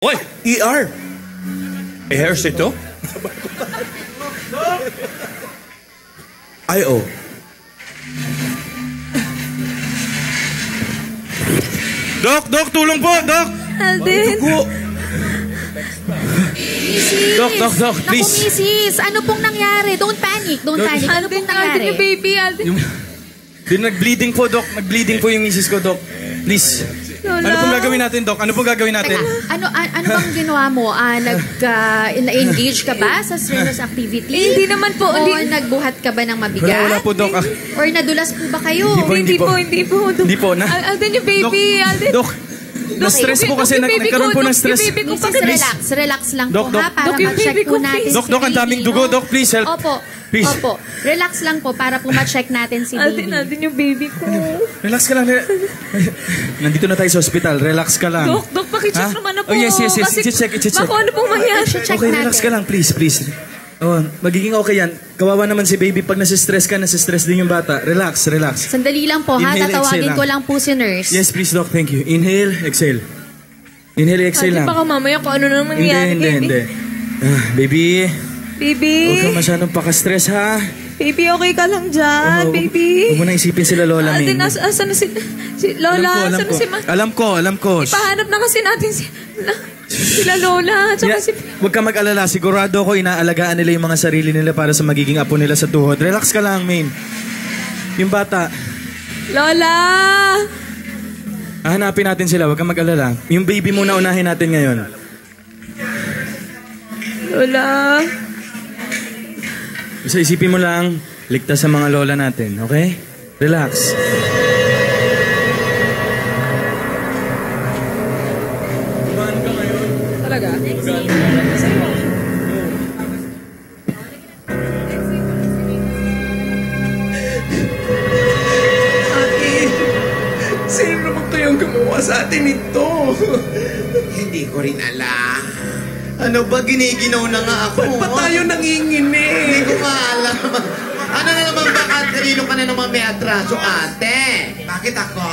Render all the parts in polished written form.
Oy! ER! E-hairs ito? Ay, oh. Dok, tulong po, Dok! Alden! Misis! Dok, please. Naku, Misis! Ano pong nangyari? Don't panic. Ano pong nangyari? Alden, baby, Alden. Nag-bleeding po, Dok. Nag-bleeding po yung misis ko, Dok. Please. Lola. Ano pong gagawin natin, Dok? Ano pong gagawin natin? Teka, ano bang ginawa mo? Na-engage ka ba sa strenuous activity? Hindi naman po. O nagbuhat ka ba ng mabigat? Wala po, Dok. Or nadulas po ba kayo? Hindi po. Hindi po. Alden, yung baby, Alden. Dok, na-stress po kasi. Nagkaroon po ng stress. Misis, relax lang po, ha? Para Dok, yung ma-check baby po ko, natin please. si Dok, ang daming dugo, Dok. Please, help. Opo. Please. Opo. Relax lang po para po ma-check natin si baby. Alden, yung baby ko. Relax ka lang. Nandito na tayo sa hospital. Relax ka lang. Dok, pakicheck naman na po. Oh, yes. Kasi I-check. bako ano pong mangyari. Check Okay, natin. relax ka lang. Please. Oh, magiging okay yan. Kawawa naman si baby. Pag nasistress ka, nasistress din yung bata. Relax. Sandali lang po, ha? Inhale, Tatawagin exhale ko lang. lang po si nurse. Yes, please, Doc. Thank you. Inhale, exhale. Inhale, exhale Alden, lang. baka mamaya kung ano na mangyari. Hindi. Baby, Baby. huwag kang masyadong paka-stress, ha? Baby, okay ka lang dyan, baby. Huwag mo na isipin sila Lola May. Alden, asan na si Lola? Asan na si Alam ko. Ipahanap na kasi natin sila Lola. Tsaka si... Huwag ka mag-alala. Sigurado ko inaalagaan nila yung mga sarili nila para sa magiging apo nila sa tuhod. Relax ka lang, Main. Yung bata, Lola! hahanapin natin sila. Huwag kang mag-alala. Yung baby muna unahin natin ngayon. Lola! Basta isipin mo lang, ligtas sa mga lola natin, okay? Relax. Talaga? Ate, sino naman kayang gumawa sa atin ito? Hindi ko rin alam. Ano ba, giniginaw na nga ako? Ba't pa tayo Hindi nanginginig? ko alam. Ano na naman bakit? Kanino ka na naman may atraso, ate? Bakit ako?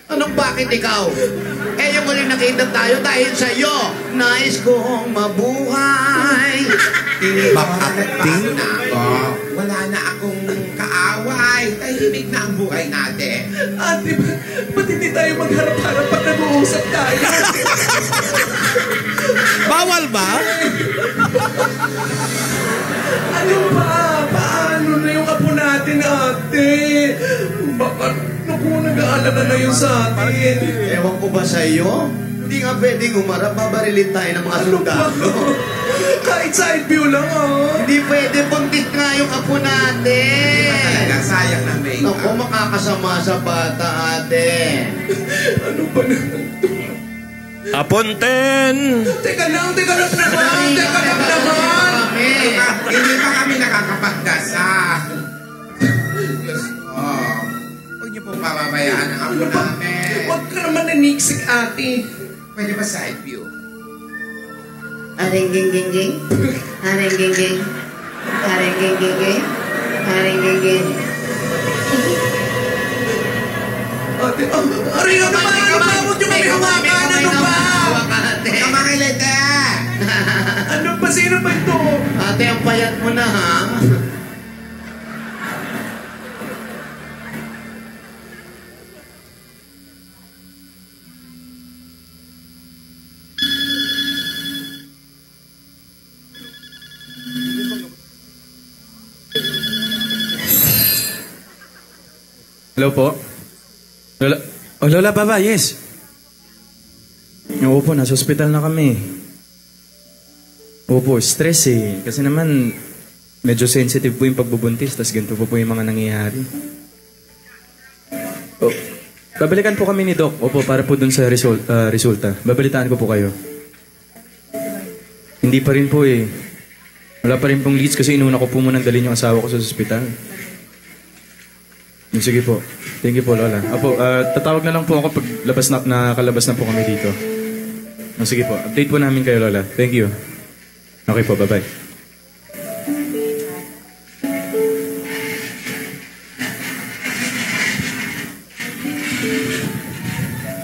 Anong bakit ikaw? Eh, yung uli nakita tayo dahil sa'yo. Nais kong mabuhay. Back-acting na ako. Wala na akong kaaway. Tahimik na ang buhay natin. Ate, ba't hindi tayo magharap-harap pag nag-uusap tayo? Bawal ba? Ano ba? Paano na yung apo natin, ate? Baka, naku, nag-aalala na yun sa atin. Ewan ko ba sa'yo? Hindi nga pwedeng umarap. Babarilin tayo ng mga sundalo. Kahit side view lang, ah. Hindi pwede. Buntis nga yung apo natin. Talaga, sayang na may Naku, makakasama sa bata, ate. Ano ba naman ito? Aponten! Teka lang naman! Hindi pa kami nakakapagdasal. Diyos ko. Huwag niyo pong pababayaan ang apo namin. Huwag ka naman naniksik, ate. Pwede ba side view? Aring ging ging ging. Aring ging ging. Aring ging ging ging. Aring ging ging. Ate, aray nga naman! Ano ba? Huwag niyo kami hawakan! Ano ba? Kamangilite! Ano ba? Sino ba ito? Ate, ang payat mo na, ha? Hello po? Lola? Oh, Lola, baba, yes. Oo po, nasa hospital na kami. Opo, stress eh. Kasi naman, medyo sensitive po yung pagbubuntis, tas ganito po yung mga nangyayari. Oh, babalikan po kami ni Doc. Opo, para po dun sa resulta. Babalitaan ko po kayo. Hindi pa rin po eh. Wala pa rin pong leads kasi inuna ko po munang dalhin yung asawa ko sa hospital. Sige po. Thank you po, Lola. Apo, tatawag na lang po ako pag nakalabas na po kami dito. Sige po. Update po namin kayo, Lola. Thank you. Okay po, bye-bye.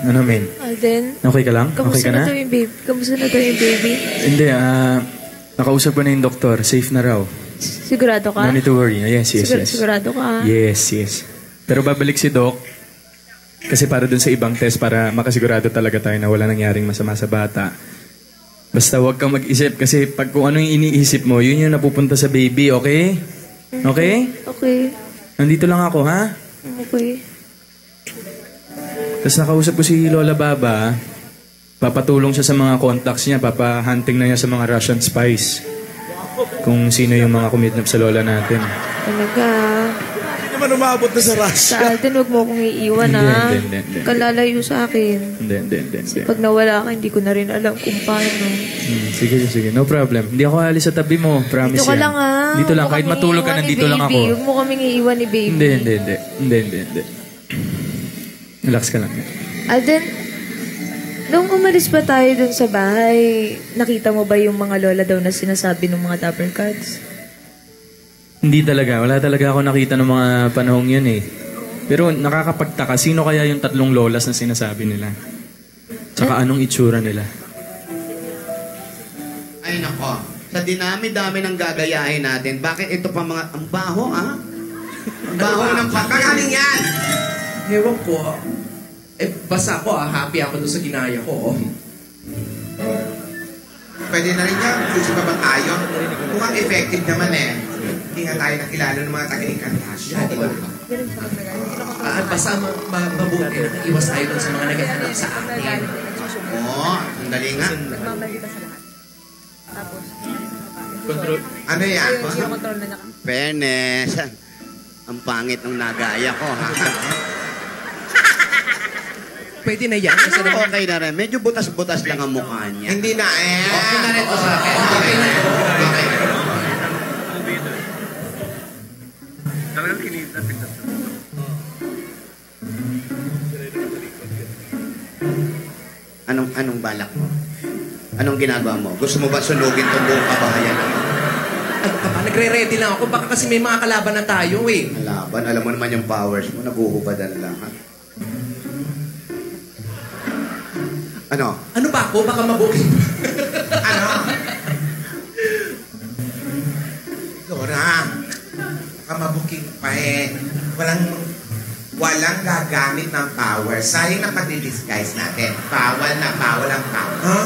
Ano, men? Alden, Okay ka lang? Okay kamusta ka na na? daw yung baby? Kamusta na daw yung baby? Hindi, nakausap ko na yung doktor. Safe na raw. Sigurado ka? No need to worry. Yes, yes, yes. Sigurado ka? Yes, yes. Pero babalik si Doc kasi para dun sa ibang test para makasigurado talaga tayo na wala nangyaring masama sa bata. Basta huwag kang mag-isip kasi pag kung ano yung iniisip mo, yun yung napupunta sa baby, okay? Okay? Okay. Nandito lang ako, ha? Okay. Tapos nakausap ko si Lola Baba, papatulong siya sa mga contacts niya, papahunting na niya sa mga Russian spies. Kung sino yung mga kumidnap sa lola natin. Talaga. Hindi naman umabot na sa Russia. Sa Alden, huwag mo akong iiwan, Hindi. Kalalayo sa akin. Hindi. Pag nawala ka, hindi ko na rin alam kung paano. Sige. No problem. Hindi ako alis sa tabi mo. Promise Dito ka yan. lang, Dito lang. Kahit matulog ka, nandito lang ako. Huwag mo kaming iiwan ni baby. Hindi. Relax ka lang. Alden, nung umalis pa tayo dun sa bahay, nakita mo ba yung mga lola daw na sinasabi ng mga Dapper Cards? Hindi talaga. Wala talaga ako nakita ng mga panahong yun eh. Pero nakakapagtaka, sino kaya yung 3 lolas na sinasabi nila? Tsaka anong itsura nila? Ay nako, sa dinami-dami ng gagayahin natin, bakit ito pa mga... Ang baho, ah? Ang baho ng Kakaling yan! Ewan ko. Basta ako happy ako doon sa ginaya ko. Pwede na rin yan. Susi pa ba tayo? Mukhang effective naman eh. Hindi nga tayo nakilala ng mga taga-inkarnasyon. Basta mabuti na iwas tayo doon sa mga naghahanap sa atin. Oo, sandali nga. Ano yan? Fairness. Ang pangit ng nagaya ko, ha? Pwede na yan. Kasi Pero okay na rin. Medyo butas-butas lang ang mukha niya. Hindi na eh. okay na rin to sa akin. Okay na. Okay. Anong balak mo? Anong ginagawa mo? Gusto mo ba sunugin tong buong kabahayan? Ano ka ba? Nagre-ready lang ako. Baka kasi may mga kalaban na tayo eh. Laban, alam mo naman yung powers mo. Naguhubadan lang, ha? Ano? Ano ba ako? Baka mabuking. Ano? Dora, kamabuking pa eh. Walang gagamit ng power. Sayang na pati-disguise natin. Bawal ang power. Ha?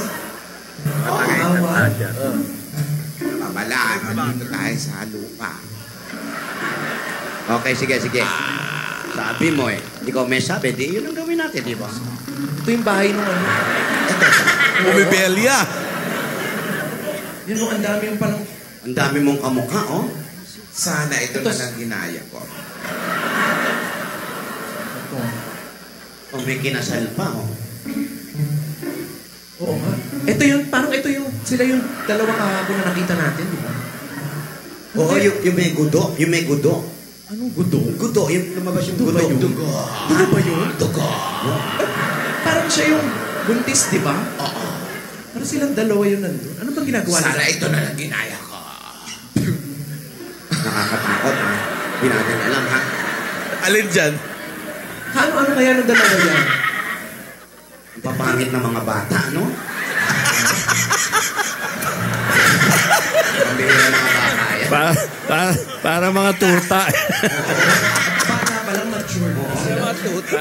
Bawal? Babalaan. Nandito tayo sa lupa. Okay, sige. Sabi mo eh. Ikaw may sabi, di yun ang gawin natin, di ba? Ito yung bahay nung ano. Bumibelya. Yun mo, ang dami yung palang... Ang dami mong kamukha, oh. Sana ito na lang ginaya ko. Oh, may kinasal pa, oh. Oo nga. Ito yung, parang ito yung, sila yung dalawa kahapon na nakita natin, di ba? Oo, yung may gudo. Yung may gudo. Anong gudo? Gudo, yung lumabas yung gudo. Dugo ba yun? Dugo. Parang siya yung buntis, di ba? Oo. Parang silang dalawa yun nandun. Ano bang ginagawa Sana nila? ito na lang ginaya ko. Nakakatakot, ha? Hindi natin alam, ha? Alin dyan? Ano kaya ng dalawa yan? Ang papangit ng mga bata, no? Ang bihira ng mga bata, yan. Para mga tuta. Bata pa lang mature.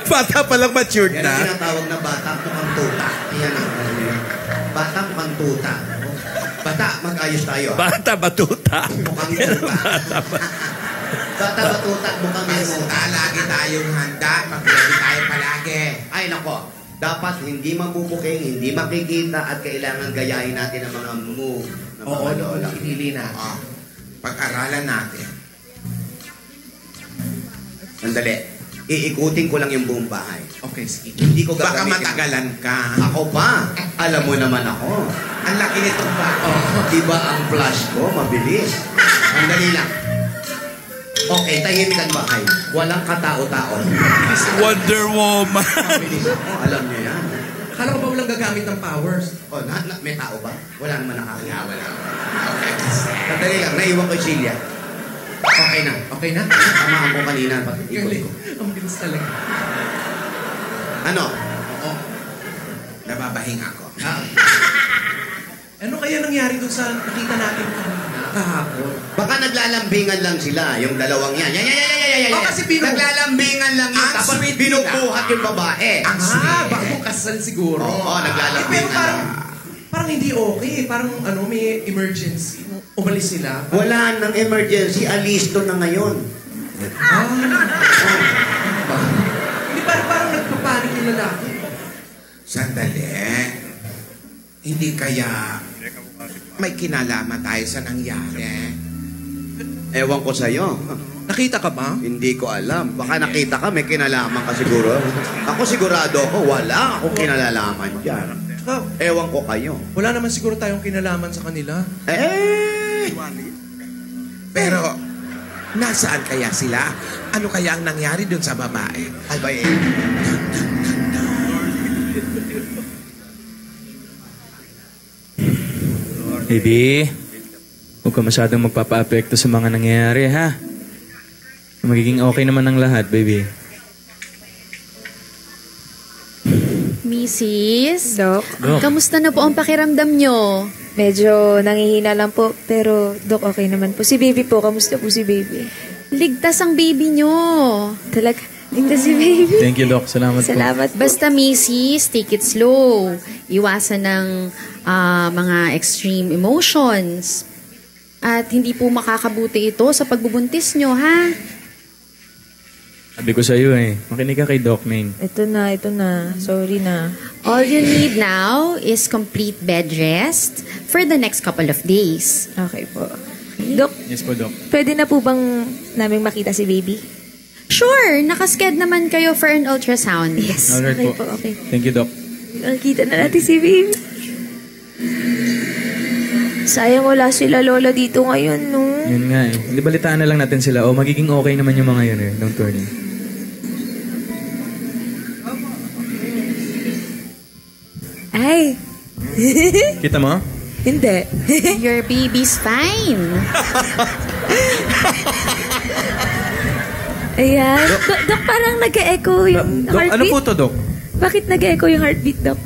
Bata palang matured Yan ang na. tinatawag na bata mukhang tuta. Yan ang ano yan. Bata mukhang tuta. Bata, mag-ayos tayo. Bata batuta. Mukhang tuta. Bata batuta, mukhang tuta. Basta lagi tayong handa. Mag-ready tayo palagi. Ay, nako. Dapat hindi mabubuking, hindi makikita at kailangan gayahin natin ang mga move ng Oo, mga yung lola. pinili na. Pag-aralan natin. Sandali. Iikutin ko lang yung buong bahay. Okay, sige. Hindi ko Baka gagamitin. matagalan ka. Ako pa. Alam mo naman ako. Ang laki nitong bato. Diba ang flash ko? Mabilis. Sandali lang. Okay, tahimik ang bahay. Walang katao-tao. Wonder Woman. Mabilis ako. Alam niyo yan. Akala ko ba walang gagamit ng powers? Oh, may tao ba? Wala naman nakakaya. Wala. Okay. Sandali lang. Naiwan ko yung Celia. Okay na. Okay na? Tamaan ko kanina pag ikot Galing. ko. Ang bilis talaga. Ano? Oo. magpapahinga ko. Ano kaya nangyari doon sa nakita natin kahapon? Baka naglalambingan lang sila, yung dalawang yan. Yan. Oh, kasi naglalambingan lang yun. Ang Tapos sweet binubuhat yung babae. Ang sweet. Bagong kasal siguro. Oo, naglalambingan Pero lang. parang hindi okay. Parang may emergency. Umalis sila. Wala nang emergency, alisto na ngayon. Hindi parang nagpapanik yung lalaki. Sandali. Hindi kaya may kinalaman tayo sa nangyari. Ewan ko sa'yo. Nakita ka ba? Hindi ko alam. Baka nakita ka, may kinalaman ka siguro. Ako sigurado ako, wala akong kinalalaman dyan. Ewan ko kayo. Wala naman siguro tayong kinalaman sa kanila. Pero, nasaan kaya sila? Ano kaya ang nangyari dun sa babae? Ay ba Baby, huwag ka masyadong magpapa-apekto sa mga nangyayari, ha? Magiging okay naman ang lahat, baby. Mrs. Dok, Kamusta na po ang pakiramdam nyo? medyo nangihina lang po. Pero, Dok, okay naman po. Si baby po, kamusta po si baby? Ligtas ang baby nyo. Talaga, ligtas si baby. Thank you, Doc. Salamat po. Salamat po. Basta, Mrs., take it slow. Iwasan ng mga extreme emotions. At hindi po makakabuti ito sa pagbubuntis nyo, ha? Sabi ko sa'yo makinig ka kay Doc Main. Ito na. Sorry na. All you need now is complete bed rest for the next couple of days. Okay po. Dok, Yes po, Doc. pwede na po bang naming makita si baby? Sure, nakasked naman kayo for an ultrasound. Yes. Alright Okay po. po, okay. Thank you, Doc. Nakita na natin si baby. Sayang wala sila lola dito ngayon, no? Yun nga Hindi balitaan na lang natin sila. Magiging okay naman yung mga yun Don't worry. Ay, Kita mo? hindi. Your baby's fine. Ayan. Dok, parang nag-e-echo yung Doc, ano heartbeat. po to, Doc? Bakit nag-e-echo yung heartbeat, Dok?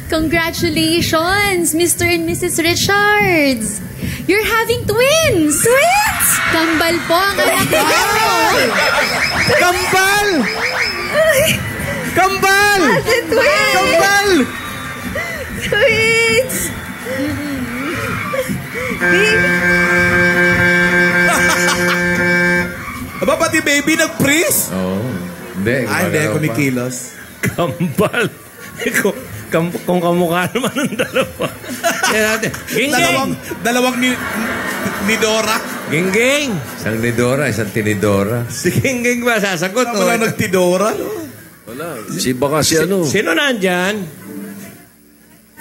Congratulations, Mr. and Mrs. Richards! You're having twins! Twins! Kambal po ang anak ko! Kambal! Kambal! Twins! Kambal! Twins! Aba, pati baby nag-freeze? Hindi. Hindi, kumikilos. Kambal. Kung kamukha naman ng dalawa. Dalawang ni Dora. Gingging. Isang Nidora, isang Tinidora. Si Gingging ba sasagot? Wala nagtidora. Baka si ano? Sino nandyan?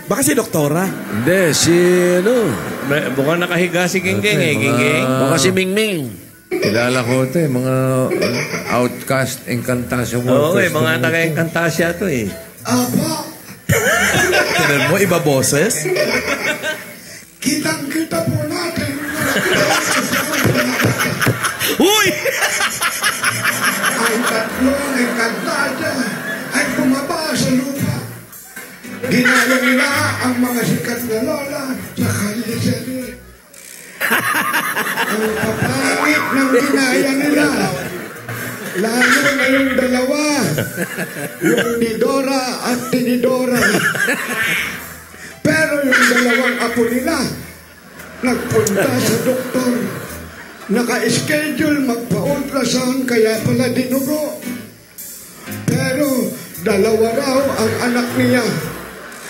Baka si Doktora. Hindi, si ano? Baka nakahiga si Gingging Gingging. Baka si Mingming. Kilala ko ito mga outcast Encantasia workers. Oo, mga taga-Encantasia ito Tinan mo, iba boses. Kitang-kita po natin. Uy! Ang tatlong Encantadia ay bumaba sa lupa. Ginaya nila ang mga sikat na lola sa kalisari. Ang kapangit ng ginaya nila. Lalo na yung dalawa. Yung Nidora at Tinidora. Pero yung dalawang apo nila, nagpunta sa doktor. Naka-schedule magpa-ultrasound kaya pala dinugo. Pero dalawa raw ang anak niya.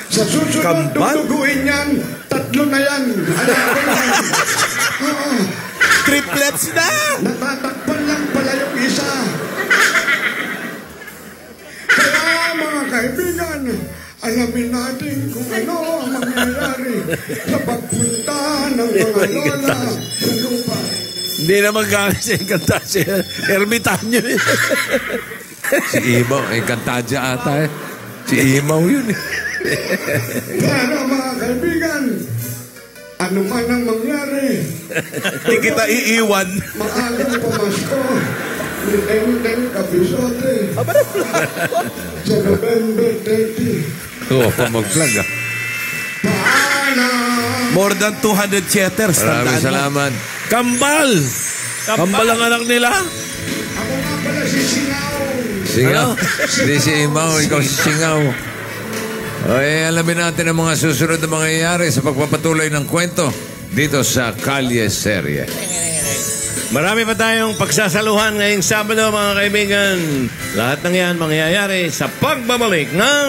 Sa susunod duduguin yan, 3 na yan. Anak ko yan. Oo. Triplets na! Natatakpan lang pala yung isa. Kaya mga kaibigan, alamin natin kung ano ang mangyayari sa pagpunta ng mga lola sa lupa. Hindi naman gamit si Encantasia. Ermitanyo yun. Si Imaw, Encantasia ata Si Imaw yun Pero mga kaibigan, ano man ang mangyari, Hindi kita iiwan. maagang pamasko ni Enteng Kapisote sa November 30. Oo, pa mag-plug ah. More than 200 theaters. Maraming salamat. Kambal! Kambal ang anak nila? Ako nga pala si Singaw. Singaw. Hindi si Imaw, ikaw si Singaw. Okay, alamin natin ang mga susunod na mangyayari sa pagpapatuloy ng kwento dito sa Kalye Serye. Marami pa tayong pagsasaluhan ngayong Sabado, mga kaibigan. Lahat ng yan mangyayari sa pagbabalik ng